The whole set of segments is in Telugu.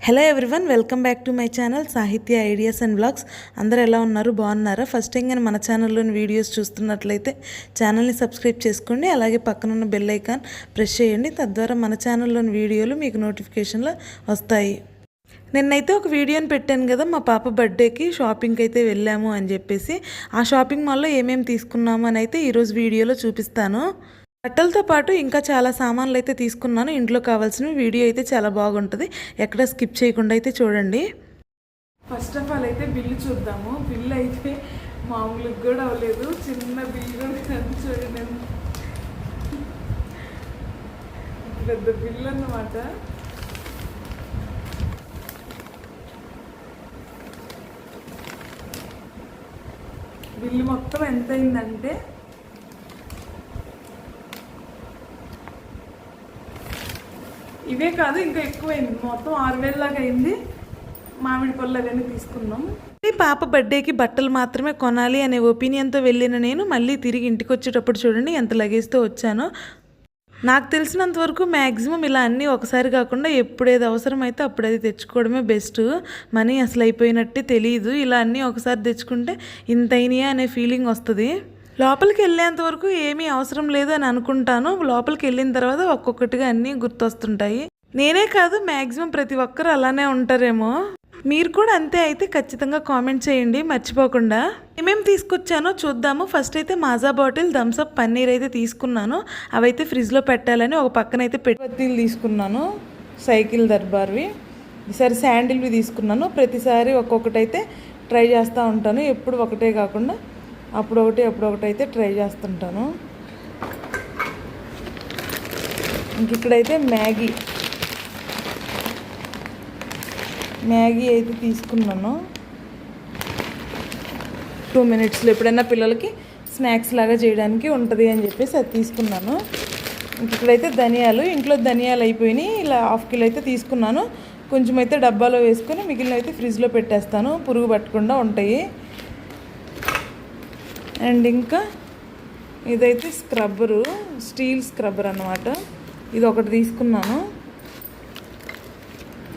Hello everyone, welcome back to my channel సాహిత్య ఐడియాస్ అండ్ బ్లాగ్స్. అందరూ ఎలా ఉన్నారు? బాగున్నారా? ఫస్ట్ టైం కానీ మన ఛానల్లోని వీడియోస్ చూస్తున్నట్లయితే ఛానల్ని సబ్స్క్రైబ్ చేసుకోండి. అలాగే పక్కనున్న బెల్ ఐకాన్ ప్రెస్ చేయండి. తద్వారా మన ఛానల్లోని వీడియోలు మీకు నోటిఫికేషన్లో వస్తాయి. నిన్నైతే ఒక వీడియోని పెట్టాను కదా, మా పాప బర్త్డేకి షాపింగ్కి అయితే వెళ్ళాము అని చెప్పేసి. ఆ షాపింగ్ మాల్లో ఏమేమి తీసుకున్నాము అని అయితే ఈరోజు వీడియోలో చూపిస్తాను. బట్టలతో పాటు ఇంకా చాలా సామాన్లు అయితే తీసుకున్నాను. ఇంట్లో కావాల్సినవి. వీడియో అయితే చాలా బాగుంటుంది, ఎక్కడ స్కిప్ చేయకుండా అయితే చూడండి. ఫస్ట్ ఆఫ్ ఆల్ అయితే బిల్లు చూద్దాము. బిల్లు అయితే మామూలుగా కూడా అవ్వలేదు, చిన్న బిల్లు చూడండి, పెద్ద బిల్లు అన్నమాట. బిల్లు మొత్తం ఎంత అయిందంటే ఇవే కాదు ఇంకా ఎక్కువైంది, మొత్తం 6,000 లాగా అయింది. మామిడి పళ్ళు అవన్నీ తీసుకున్నాం. పాప బర్త్డేకి బట్టలు మాత్రమే కొనాలి అనే ఒపీనియన్తో వెళ్ళిన నేను మళ్ళీ తిరిగి ఇంటికి వచ్చేటప్పుడు చూడండి ఎంత లగేజ్తో వచ్చానో. నాకు తెలిసినంత వరకు మ్యాక్సిమం ఇలా అన్నీ ఒకసారి కాకుండా ఎప్పుడేది అవసరమైతే అప్పుడు అది తెచ్చుకోవడమే బెస్ట్. మనీ అసలు అయిపోయినట్టే తెలియదు. ఇలా అన్నీ ఒకసారి తెచ్చుకుంటే ఇంత అయినాయా అనే ఫీలింగ్ వస్తుంది. లోపలికి వెళ్ళేంత వరకు ఏమీ అవసరం లేదు అని అనుకుంటాను. లోపలికి వెళ్ళిన తర్వాత ఒక్కొక్కటిగా అన్నీ గుర్తొస్తుంటాయి. నేనే కాదు, మ్యాక్సిమం ప్రతి ఒక్కరు అలానే ఉంటారేమో. మీరు కూడా అంతే అయితే ఖచ్చితంగా కామెంట్ చేయండి మర్చిపోకుండా. ఏమేమి తీసుకొచ్చానో చూద్దాము. ఫస్ట్ అయితే మాజా బాటిల్, థమ్స్అప్, పన్నీర్ అయితే తీసుకున్నాను. అవైతే ఫ్రిడ్జ్లో పెట్టాలని ఒక పక్కన అయితే పెట్టీలు తీసుకున్నాను, సైకిల్ దర్బార్వి. ఈసారి శాండిల్వి తీసుకున్నాను. ప్రతిసారి ఒక్కొక్కటి అయితే ట్రై చేస్తూ ఉంటాను, ఎప్పుడు ఒకటే కాకుండా అప్పుడొకటి అయితే ట్రై చేస్తుంటాను. ఇంక ఇక్కడైతే మ్యాగీ అయితే తీసుకున్నాను. 2 మినిట్స్లో ఎప్పుడైనా పిల్లలకి స్నాక్స్ లాగా చేయడానికి ఉంటుంది అని చెప్పేసి అది తీసుకున్నాను. ఇంక ఇక్కడైతే ధనియాలు, ఇంట్లో ధనియాలు అయిపోయినాయి. ఇలా 1/2 కిలో అయితే తీసుకున్నాను. కొంచెం అయితే డబ్బాలో వేసుకొని మిగిలిన అయితే ఫ్రిడ్జ్లో పెట్టేస్తాను, పురుగు పట్టకుండా ఉంటాయి. అండ్ ఇంకా ఇదైతే స్క్రబ్బరు, స్టీల్ స్క్రబ్బర్ అన్నమాట. ఇది ఒకటి తీసుకున్నాను.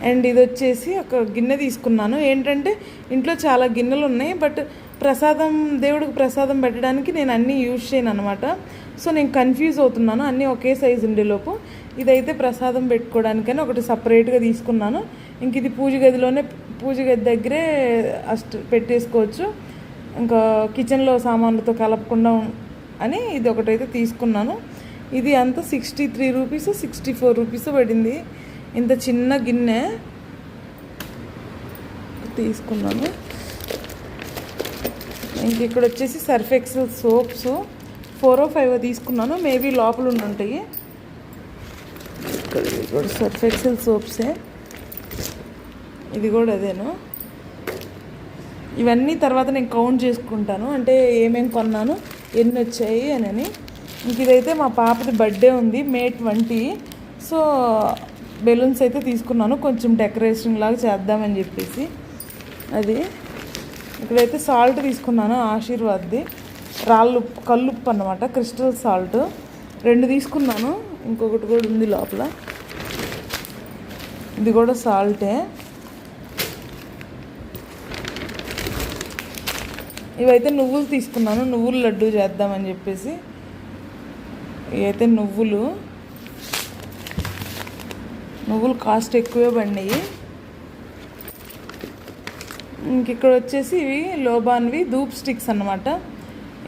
అండ్ ఇది వచ్చేసి ఒక గిన్నె తీసుకున్నాను. ఏంటంటే ఇంట్లో చాలా గిన్నెలు ఉన్నాయి, బట్ దేవుడికి ప్రసాదం పెట్టడానికి నేను అన్నీ యూజ్ చేయను అనమాట. సో నేను కన్ఫ్యూజ్ అవుతున్నాను, అన్నీ ఒకే సైజు ఉండేలోపు. ఇదైతే ప్రసాదం పెట్టుకోవడానికని ఒకటి సపరేట్గా తీసుకున్నాను. ఇంక ఇది పూజ గది దగ్గరే పెట్టేసుకోవచ్చు, ఇంకా కిచెన్లో సామాన్లతో కలపకుండా అని ఇది ఒకటైతే తీసుకున్నాను. ఇది అంతా 63 రూపీస్ 64 రూపీస్ పడింది. ఇంత చిన్న గిన్నె తీసుకున్నాను. ఇంక ఇక్కడ వచ్చేసి సర్ఫ్ ఎక్సెల్ సోప్స్ 4 or 5 తీసుకున్నాను, మేబీ లోపల ఉంటాయి. ఇక్కడ కూడా సర్ఫ్ ఎక్సెల్ సోప్సే, ఇది కూడా అదేను. ఇవన్నీ తర్వాత నేను కౌంట్ చేసుకుంటాను, అంటే ఏమేమి కొన్నాను, ఎన్ని వచ్చాయి అని. ఇంక ఇదైతే మా పాపది బర్త్డే ఉంది, May 20. సో బెలూన్స్ అయితే తీసుకున్నాను, కొంచెం డెకరేషన్ లాగా చేద్దామని చెప్పేసి. అది ఇక్కడైతే సాల్ట్ తీసుకున్నాను, ఆశీర్వాద్ది కల్లుప్పు అన్నమాట, క్రిస్టల్ సాల్ట్ 2 తీసుకున్నాను. ఇంకొకటి కూడా ఉంది లోపల, ఇది కూడా సాల్టే. ఇవైతే నువ్వులు తీసుకున్నాను, నువ్వులు లడ్డు చేద్దామని చెప్పేసి. ఇవైతే నువ్వులు కాస్ట్ ఎక్కువే పడినాయి. ఇంక ఇక్కడ వచ్చేసి ఇవి లోబాన్వి ధూప్ స్టిక్స్ అన్నమాట.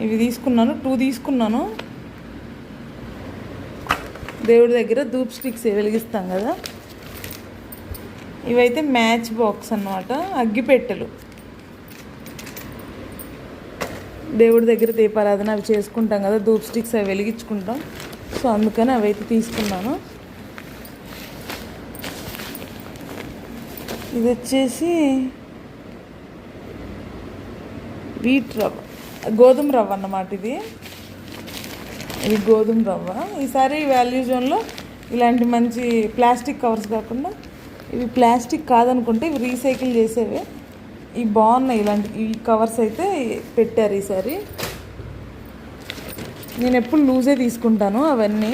ఇవి తీసుకున్నాను, 2 తీసుకున్నాను. దేవుడి దగ్గర ధూప్ స్టిక్స్ వెలిగిస్తాం కదా. ఇవైతే మ్యాచ్ బాక్స్ అన్నమాట, అగ్గిపెట్టెలు. దేవుడి దగ్గర దీపారాధన అవి చేసుకుంటాం కదా, ధూప్ స్టిక్స్ అవి వెలిగించుకుంటాం. సో అందుకని అవి అయితే తీసుకున్నాను. ఇది వచ్చేసి గోధుమ రవ్వ అన్నమాట. ఇది గోధుమ రవ్వ. ఈసారి వాల్యూ జోన్లో ఇలాంటి మంచి ప్లాస్టిక్ కవర్స్ కాకుండా, ఇవి ప్లాస్టిక్ కాదనుకుంటే ఇవి రీసైకిల్ చేసేవే, ఇవి బాగున్నాయి. ఈ కవర్స్ అయితే పెట్టారు ఈసారి. నేను ఎప్పుడు లూజే తీసుకుంటాను అవన్నీ,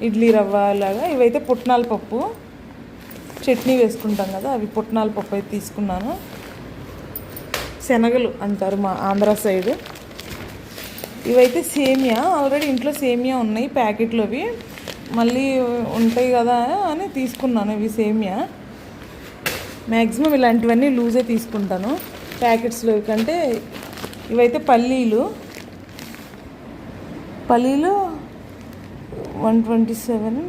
ఇడ్లీ రవ్వ లాగా. ఇవైతే పుట్నాల పప్పు, చట్నీ వేసుకుంటాం కదా, అవి పుట్నాల పప్పు అయితే తీసుకున్నాను. శనగలు అంటారు మా ఆంధ్ర సైడ్. ఇవైతే సేమియా, ఆల్రెడీ ఇంట్లో సేమియా ఉన్నాయి ప్యాకెట్లు, అవి మళ్ళీ ఉంటాయి కదా అని తీసుకున్నాను. ఇవి సేమియా, మ్యాక్సిమం ఇలాంటివన్నీ లూజే తీసుకుంటాను ప్యాకెట్స్లో కంటే. ఇవైతే పల్లీలు 127,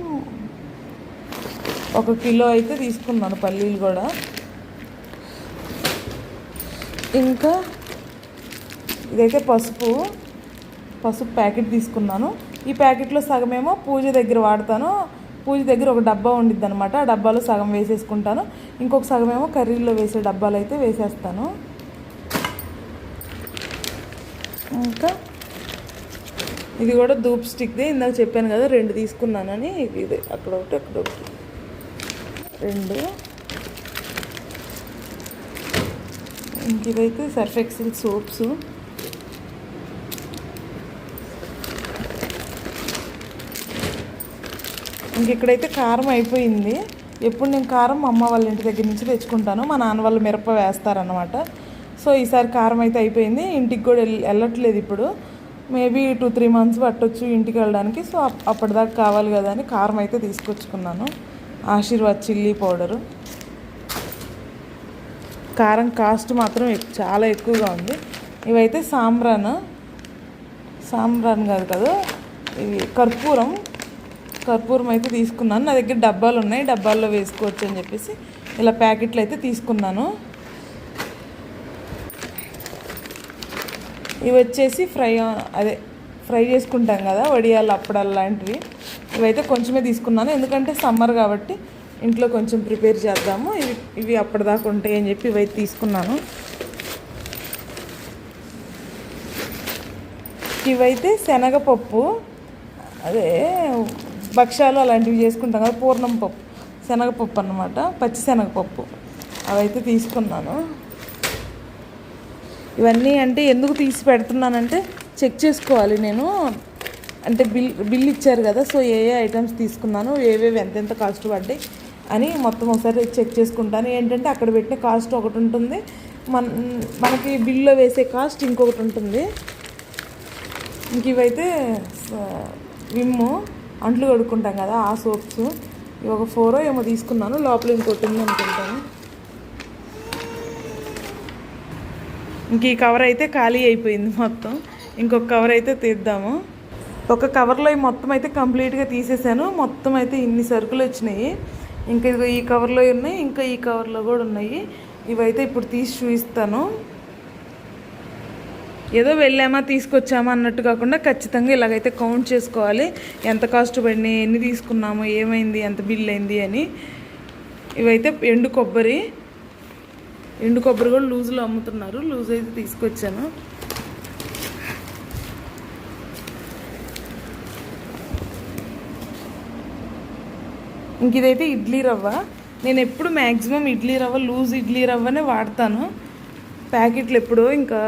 1 కిలో అయితే తీసుకున్నాను పల్లీలు కూడా. ఇంకా ఇదైతే పసుపు ప్యాకెట్ తీసుకున్నాను. ఈ ప్యాకెట్లో సగమేమో పూజ దగ్గర వాడతాను. పూజ దగ్గర ఒక డబ్బా ఉండిద్ది అనమాట, ఆ డబ్బాలో సగం వేసేసుకుంటాను. ఇంకొక సగమేమో కర్రీలో వేసే డబ్బాలు అయితే వేసేస్తాను. ఇంకా ఇది కూడా ధూప్ స్టిక్ది, ఇందాక చెప్పాను కదా 2 తీసుకున్నానని. ఇది అక్కడ ఒకటి 2. ఇంక ఇవైతే సర్ఫ్ ఎక్సెల్ సోప్స్. ఇంక ఇక్కడైతే కారం అయిపోయింది. ఎప్పుడు నేను కారం మా అమ్మ వాళ్ళ ఇంటి దగ్గర నుంచి తెచ్చుకుంటాను, మా నాన్న వాళ్ళు మిరప వేస్తారనమాట. సో ఈసారి కారం అయితే అయిపోయింది. ఇంటికి కూడా వెళ్ళట్లేదు ఇప్పుడు, మేబీ 2-3 మంత్స్ పట్టొచ్చు ఇంటికి వెళ్ళడానికి. సో అప్పటిదాకా కావాలి కదా అని కారం అయితే తీసుకొచ్చుకున్నాను. Aashirvaad chilli powder. కారం కాస్ట్ మాత్రం చాలా ఎక్కువగా ఉంది. ఇవైతే సాంబ్రాన్ కాదు కదా, ఇవి కర్పూరం అయితే తీసుకున్నాను. నా దగ్గర డబ్బాలు ఉన్నాయి, డబ్బాల్లో వేసుకోవచ్చు అని చెప్పేసి ఇలా ప్యాకెట్లు అయితే తీసుకున్నాను. ఇవి వచ్చేసి ఫ్రై చేసుకుంటాం కదా, వడియాలు అప్పడాలు లాంటివి. ఇవైతే కొంచెమే తీసుకున్నాను, ఎందుకంటే సమ్మర్ కాబట్టి ఇంట్లో కొంచెం ప్రిపేర్ చేద్దాము, ఇవి అప్పటిదాకా ఉంటాయి అని చెప్పి ఇవైతే తీసుకున్నాను. ఇవైతే శనగపప్పు, అదే భక్ష్యాలు అలాంటివి చేసుకుంటాం కదా, పూర్ణం పప్పు, శనగపప్పు అన్నమాట, పచ్చి శనగపప్పు. అవైతే తీసుకున్నాను. ఇవన్నీ అంటే ఎందుకు తీసి పెడుతున్నానంటే చెక్ చేసుకోవాలి నేను, అంటే బిల్ ఇచ్చారు కదా, సో ఏ ఐటమ్స్ తీసుకున్నాను, ఏవేవి ఎంతెంత కాస్ట్ పడ్డాయి అని మొత్తం ఒకసారి చెక్ చేసుకుంటాను. ఏంటంటే అక్కడ పెట్టిన కాస్ట్ ఒకటి ఉంటుంది, మనకి బిల్లో వేసే కాస్ట్ ఇంకొకటి ఉంటుంది. ఇంక ఇవైతే విమ్ అంట్లు కడుక్కుంటాం కదా, ఆ సోప్స్. ఇవి ఒక 4 ఏమో తీసుకున్నాను, లోపల ఇంకోటి ఉంది అనుకుంటాను. ఇంక ఈ కవర్ అయితే ఖాళీ అయిపోయింది మొత్తం, ఇంకొక కవర్ అయితే తీద్దాము. ఒక కవర్లో మొత్తం అయితే కంప్లీట్గా తీసేసాను. మొత్తం అయితే ఇన్ని సరుకులు వచ్చినాయి. ఇంకా ఇదిగో ఈ కవర్లో ఉన్నాయి, ఇంకా ఈ కవర్లో కూడా ఉన్నాయి. ఇవైతే ఇప్పుడు తీసి చూపిస్తాను. ఏదో వెళ్ళామా తీసుకొచ్చామా అన్నట్టు కాకుండా ఖచ్చితంగా ఇలాగైతే కౌంట్ చేసుకోవాలి, ఎంత కాస్ట్ పడినాయి, ఎన్ని తీసుకున్నాము, ఏమైంది, ఎంత బిల్ అయింది అని. ఇవైతే ఎండు కొబ్బరి కూడా లూజ్లో అమ్ముతున్నారు, లూజ్ అయితే తీసుకొచ్చాను. ఇంక ఇదైతే ఇడ్లీ రవ్వ. నేను ఎప్పుడు మ్యాక్సిమం ఇడ్లీ రవ్వ, లూజ్ ఇడ్లీ రవ్వనే వాడతాను. ప్యాకెట్లు ఎప్పుడో ఇంకా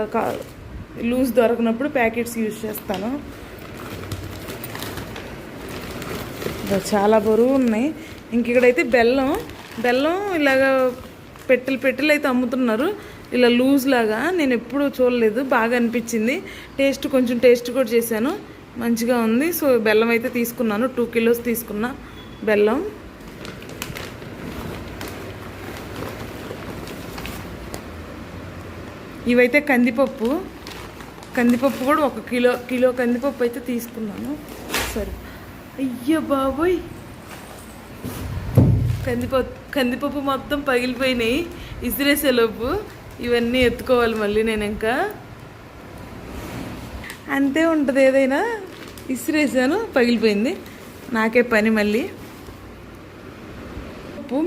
లూజ్ దొరకనప్పుడు ప్యాకెట్స్ యూజ్ చేస్తాను. చాలా బరువు ఉన్నాయి. ఇంక ఇక్కడైతే బెల్లం ఇలాగా పెట్టెలు అయితే అమ్ముతున్నారు, ఇలా లూజ్ లాగా. నేను ఎప్పుడు చూడలేదు, బాగా అనిపించింది. కొంచెం టేస్ట్ కూడా చేశాను, మంచిగా ఉంది. సో బెల్లం అయితే తీసుకున్నాను, 2 కిలోస్ తీసుకున్నా బెల్లం. ఇవైతే కందిపప్పు కూడా 1 కిలో కందిపప్పు అయితే తీసుకున్నాను. సరే, అయ్యో బాబోయ్, కందిపప్పు మొత్తం పగిలిపోయినాయి ఇసిరేసేలోపు. ఇవన్నీ ఎత్తుకోవాలి మళ్ళీ నేను. ఇంకా అంతే ఉంటుంది, ఏదైనా ఇసిరేసాను, పగిలిపోయింది, నాకే పని మళ్ళీ.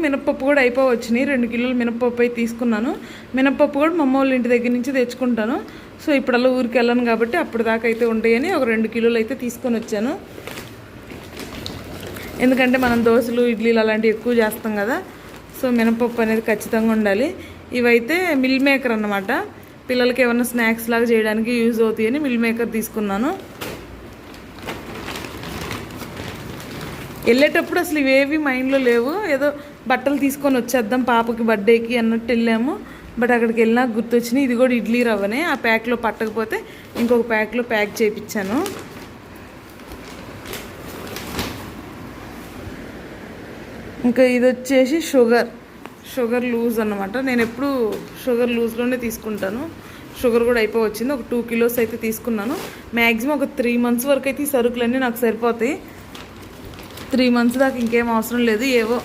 మినప్పప్పు కూడా అయిపోవచ్చినాయి, 2 కిలోలు మినప్పప్పు అయితే తీసుకున్నాను. మినప్పప్పు కూడా మా అమ్మ వాళ్ళ ఇంటి దగ్గర నుంచి తెచ్చుకుంటాను. సో ఇప్పుడల్లా ఊరికి వెళ్ళను కాబట్టి అప్పటిదాకా అయితే ఉంటాయని ఒక 2 కిలోలు అయితే తీసుకొని వచ్చాను. ఎందుకంటే మనం దోశలు, ఇడ్లీలు అలాంటివి ఎక్కువ చేస్తాం కదా, సో మినప్పప్పు అనేది ఖచ్చితంగా ఉండాలి. ఇవైతే మిల్ మేకర్ అన్నమాట, పిల్లలకి ఏమన్నా స్నాక్స్ లాగా చేయడానికి యూజ్ అవుతాయని మిల్ మేకర్ తీసుకున్నాను. వెళ్ళేటప్పుడు అసలు ఇవేవి మైండ్లో లేవు, ఏదో బట్టలు తీసుకొని వచ్చేద్దాం పాపకి బర్త్డేకి అన్నట్టు వెళ్ళాము. బట్ అక్కడికి వెళ్ళినా గుర్తొచ్చినాయి, ఇది కూడా ఇడ్లీ రవ్వనే. ఆ ప్యాక్లో పట్టకపోతే ఇంకొక ప్యాక్లో ప్యాక్ చేయించాను. ఇంకా ఇది వచ్చేసి షుగర్ లూజ్ అన్నమాట. నేను ఎప్పుడు షుగర్ లూజ్లోనే తీసుకుంటాను. షుగర్ కూడా అయిపోవచ్చింది. ఒక 2 కిలోస్ అయితే తీసుకున్నాను. మ్యాక్సిమం ఒక 3 మంత్స్ వరకు అయితే ఈ సరుకులన్నీ నాకు సరిపోతాయి. 3 మంత్స్ దాకా ఇంకేం అవసరం లేదు. ఏవో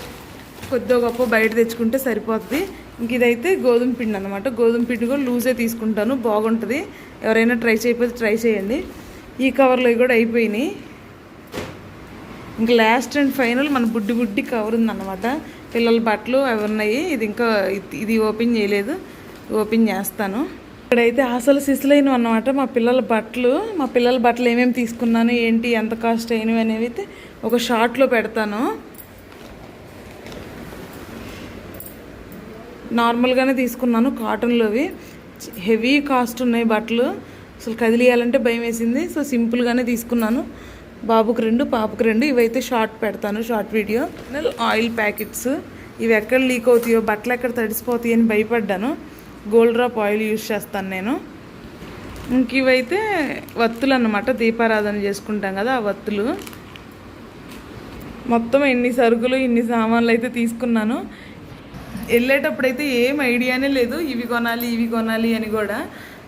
కొద్దిగా గొప్ప బయట తెచ్చుకుంటే సరిపోతుంది. ఇంక ఇదైతే గోధుమ పిండి అనమాట. గోధుమ పిండి కూడా లూజే తీసుకుంటాను, బాగుంటుంది. ఎవరైనా ట్రై చేయకపోతే ట్రై చేయండి. ఈ కవర్లో కూడా అయిపోయినాయి. ఇంకా లాస్ట్ అండ్ ఫైనల్ మన బుడ్డి కవర్ ఉందన్నమాట. పిల్లల బట్టలు అవి ఉన్నాయి. ఇది ఇంకా ఇది ఓపెన్ చేయలేదు, ఓపెన్ చేస్తాను. ఇక్కడైతే అసలు సిసలైనవి అన్నమాట మా పిల్లల బట్టలు ఏమేమి తీసుకున్నాను, ఏంటి, ఎంత కాస్ట్ అయినవి అనేవి అయితే ఒక షార్ట్లో పెడతాను. నార్మల్గానే తీసుకున్నాను, కాటన్లోవి. హెవీ కాస్ట్ ఉన్నాయి బట్టలు, అసలు కదిలియాలంటే భయం వేసింది. సో సింపుల్గానే తీసుకున్నాను. బాబుకి 2, పాపకి 2. ఇవైతే షార్ట్ పెడతాను, షార్ట్ వీడియో. ఆయిల్ ప్యాకెట్స్, ఇవి ఎక్కడ లీక్ అవుతాయో, బట్టలు ఎక్కడ తడిసిపోతాయి అని భయపడ్డాను. గోల్డ్ డ్రాప్ ఆయిల్ యూజ్ చేస్తాను నేను. ఇంక ఇవైతే వత్తులు అన్నమాట, దీపారాధన చేసుకుంటాం కదా ఆ వత్తులు. మొత్తం ఎన్ని సరుకులు, ఇన్ని సామాన్లు అయితే తీసుకున్నాను. వెళ్ళేటప్పుడైతే ఏం ఐడియానే లేదు ఇవి కొనాలి అని కూడా.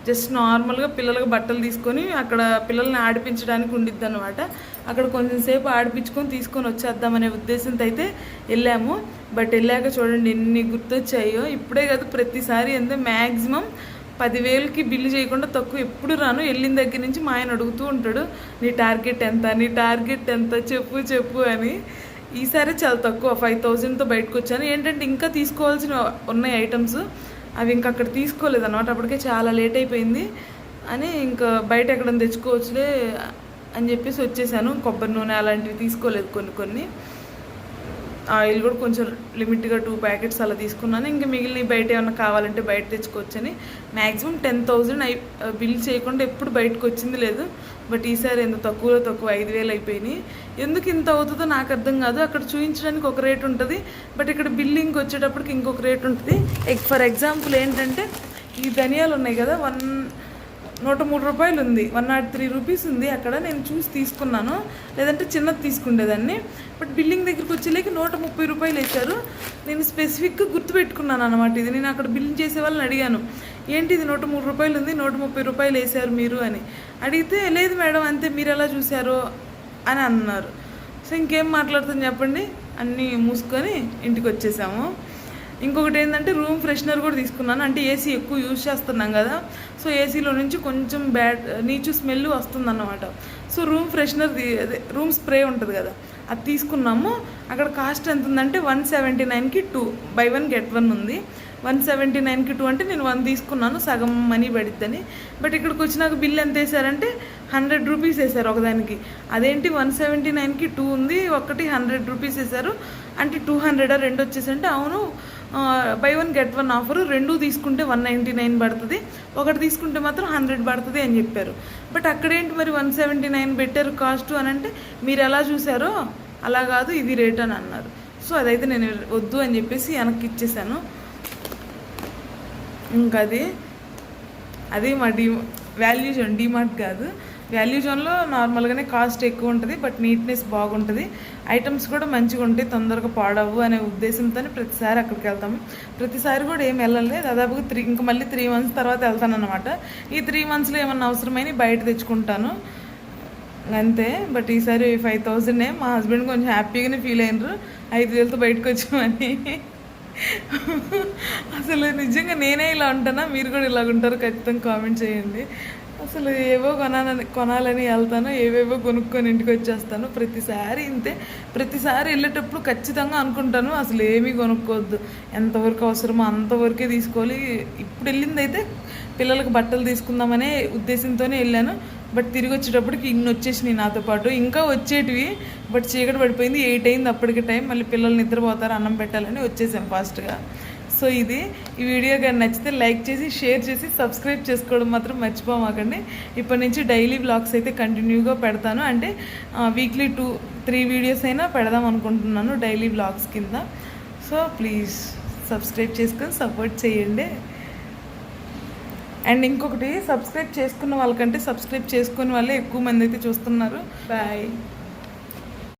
జస్ట్ నార్మల్గా పిల్లలకు బట్టలు తీసుకొని అక్కడ పిల్లల్ని ఆడిపించడానికి ఉండిద్ది అనమాట. అక్కడ కొంచెం సేపు ఆడిపించుకొని తీసుకొని వచ్చేద్దామనే ఉద్దేశంతో అయితే వెళ్ళాము. బట్ వెళ్ళాక చూడండి ఎన్ని గుర్తొచ్చాయో. ఇప్పుడే కాదు, ప్రతిసారి ఎంత మ్యాక్సిమం 10,000కి బిల్లు చేయకుండా తక్కువ ఎప్పుడు రాను. వెళ్ళిన దగ్గర నుంచి మా ఆయన అడుగుతూ ఉంటాడు, నీ టార్గెట్ ఎంత చెప్పు అని. ఈసారి చాలా తక్కువ, 5,000తో బయటకు వచ్చాను. ఏంటంటే ఇంకా తీసుకోవాల్సిన ఉన్నాయి ఐటమ్స్, అవి ఇంకా అక్కడ తీసుకోలేదు అనమాట. అప్పటికే చాలా లేట్ అయిపోయింది అని ఇంకా బయట ఎక్కడ తెచ్చుకోవచ్చులే అని చెప్పేసి వచ్చేసాను. కొబ్బరి నూనె అలాంటివి తీసుకోలేదు, కొన్ని. ఆయిల్ కూడా కొంచెం లిమిట్గా 2 ప్యాకెట్స్ అలా తీసుకున్నాను. ఇంకా మిగిలిన బయట ఏమన్నా కావాలంటే బయట తెచ్చుకోవచ్చని. మ్యాక్సిమం 10,000 బిల్ చేయకుండా ఎప్పుడు బయటకు వచ్చింది లేదు. బట్ ఈసారి ఎంత తక్కువ 5,000 అయిపోయినాయి. ఎందుకు ఇంత అవుతుందో నాకు అర్థం కాదు. అక్కడ చూపించడానికి ఒక రేట్ ఉంటుంది, బట్ ఇక్కడ బిల్లింగ్ వచ్చేటప్పటికి ఇంకొక రేట్ ఉంటుంది. ఫర్ ఎగ్జాంపుల్ ఏంటంటే ఈ ధనియాలు ఉన్నాయి కదా, 103 రూపాయలు ఉంది, 103 రూపీస్ ఉంది. అక్కడ నేను చూసి తీసుకున్నాను, లేదంటే చిన్నది తీసుకుండేదాన్ని. బట్ బిల్లింగ్ దగ్గరికి వచ్చేలేక 130 రూపాయలు వేశారు. నేను స్పెసిఫిక్గా గుర్తుపెట్టుకున్నాను అనమాట ఇది. నేను అక్కడ బిల్లింగ్ చేసే వాళ్ళని అడిగాను, ఏంటి ఇది 103 రూపాయలు ఉంది, 130 రూపాయలు వేశారు మీరు అని అడిగితే, లేదు మేడం అంతే, మీరు ఎలా చూశారో అని అన్నారు. సో ఇంకేం మాట్లాడుతుంది చెప్పండి, అన్నీ మూసుకొని ఇంటికి వచ్చేసాము. ఇంకొకటి ఏంటంటే రూమ్ ఫ్రెషనర్ కూడా తీసుకున్నాను. అంటే ఏసీ ఎక్కువ యూజ్ చేస్తున్నాం కదా, సో ఏసీలో నుంచి కొంచెం నీచు స్మెల్ వస్తుందన్నమాట. సో రూమ్ ఫ్రెషనర్, అదే రూమ్ స్ప్రే ఉంటుంది కదా, అది తీసుకున్నాము. అక్కడ కాస్ట్ ఎంత ఉందంటే 179కి 2 బై 1 గెట్ 1 ఉంది. 179కి 2 అంటే నేను 1 తీసుకున్నాను, సగం మనీ పడిద్దని. బట్ ఇక్కడికి వచ్చినాక బిల్ ఎంత వేసారంటే 100 రూపీస్ వేశారు ఒకదానికి. అదేంటి 179కి 2 ఉంది, ఒకటి 100 రూపీస్ వేశారు అంటే 200 రెండు వచ్చేసంటే, అవును బై 1 గెట్ 1 ఆఫర్, 2 తీసుకుంటే 199 పడుతుంది, ఒకటి తీసుకుంటే మాత్రం 100 పడుతుంది అని చెప్పారు. బట్ అక్కడేంటి మరి 179 పెట్టారు కాస్ట్ అని అంటే, మీరు ఎలా చూసారో అలా కాదు ఇది రేట్ అని అన్నారు. సో అదైతే నేను వద్దు అని చెప్పేసి వెనక్కి ఇచ్చేసాను. ఇంకా అది మా వాల్యూ జోన్, డీమార్ట్ కాదు. వాల్యూ జోన్లో నార్మల్గానే కాస్ట్ ఎక్కువ ఉంటుంది, బట్ నీట్నెస్ బాగుంటుంది, ఐటమ్స్ కూడా మంచిగా ఉంటాయి, తొందరగా పాడవు అనే ఉద్దేశంతో ప్రతిసారి అక్కడికి వెళ్తాము. ప్రతిసారి కూడా ఏం వెళ్ళలేదు, దాదాపుగా ఇంకా మళ్ళీ 3 మంత్స్ తర్వాత వెళ్తాను అనమాట. ఈ 3 మంత్స్లో ఏమన్నా అవసరమైన బయట తెచ్చుకుంటాను అంతే. బట్ ఈసారి 5,000. మా హస్బెండ్ కొంచెం హ్యాపీగానే ఫీల్ అయినారు 5,000తో బయటకు వచ్చామని. అసలు నిజంగా నేనే ఇలా ఉంటానా, మీరు కూడా ఇలాగ ఉంటారు? ఖచ్చితంగా కామెంట్ చేయండి. అసలు ఏవో కొనాలని వెళ్తాను, ఏవేవో కొనుక్కొని ఇంటికి వచ్చేస్తాను. ప్రతిసారి ఇంతే. ప్రతిసారి వెళ్ళేటప్పుడు ఖచ్చితంగా అనుకుంటాను అసలు ఏమీ కొనుక్కోవద్దు, ఎంతవరకు అవసరమో అంతవరకే తీసుకోవాలి. ఇప్పుడు వెళ్ళిందైతే పిల్లలకు బట్టలు తీసుకుందామనే ఉద్దేశంతోనే వెళ్ళాను. బట్ తిరిగి వచ్చేటప్పటికి ఇన్ని వచ్చేసినాయి నాతో పాటు, ఇంకా వచ్చేటివి. బట్ చీకటి పడిపోయింది, 8 అయింది అప్పటికి టైం. మళ్ళీ పిల్లలు నిద్రపోతారు, అన్నం పెట్టాలని వచ్చేసాం ఫాస్ట్గా. సో ఈ వీడియో కానీ నచ్చితే లైక్ చేసి, షేర్ చేసి, సబ్స్క్రైబ్ చేసుకోవడం మాత్రం మర్చిపోమాకండి. ఇప్పటి నుంచి డైలీ వ్లాగ్స్ అయితే కంటిన్యూగా పెడతాను. అంటే వీక్లీ 2-3 వీడియోస్ అయినా పెడదాం అనుకుంటున్నాను డైలీ వ్లాగ్స్ కింద. సో ప్లీజ్ సబ్స్క్రైబ్ చేసుకొని సపోర్ట్ చేయండి. అండ్ ఇంకొకటి, సబ్స్క్రైబ్ చేసుకున్న వాళ్ళకంటే సబ్స్క్రైబ్ చేసుకునే వాళ్ళే ఎక్కువ మంది అయితే చూస్తున్నారు. బాయ్.